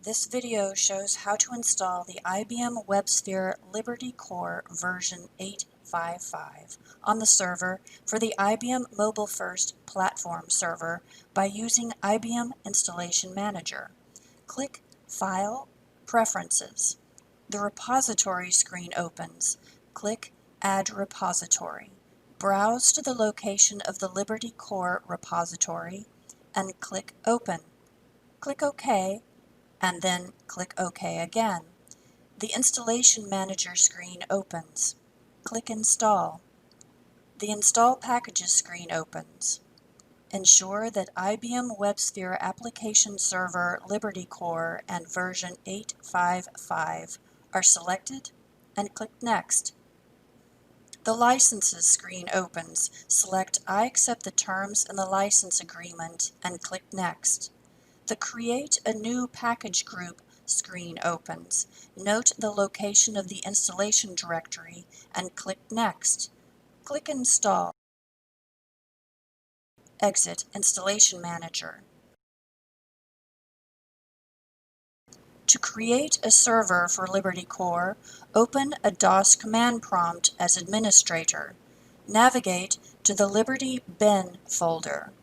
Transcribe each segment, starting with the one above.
This video shows how to install the IBM WebSphere Liberty Core version 8.5.5 on the server for the IBM Mobile First platform server by using IBM Installation Manager. Click File, Preferences. The repository screen opens. Click Add Repository. Browse to the location of the Liberty Core repository and click Open. Click OK and then click OK again. The Installation Manager screen opens. Click Install. The Install Packages screen opens. Ensure that IBM WebSphere Application Server Liberty Core and version 8.5.5 are selected and click Next. The Licenses screen opens. Select I accept the terms in the license agreement and click Next. The Create a New Package Group screen opens. Note the location of the installation directory and click Next. Click Install. Exit Installation Manager. To create a server for Liberty Core, open a DOS command prompt as administrator. Navigate to the Liberty bin folder.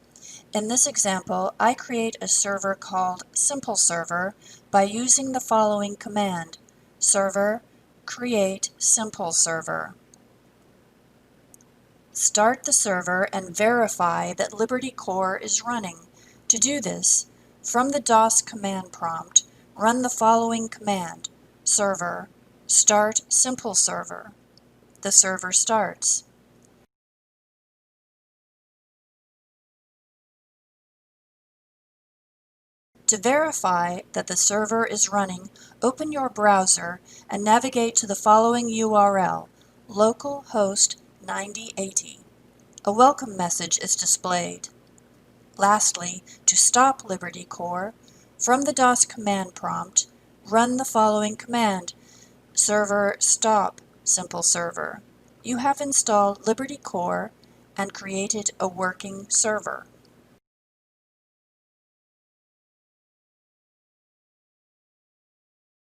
In this example, I create a server called Simple Server by using the following command: server create simple server. Start the server and verify that Liberty Core is running. To do this, from the DOS command prompt, run the following command: server start simple server. The server starts. To verify that the server is running, open your browser and navigate to the following URL: localhost 9080. A welcome message is displayed. Lastly, to stop Liberty Core, from the DOS command prompt, run the following command: server stop simple server. You have installed Liberty Core and created a working server.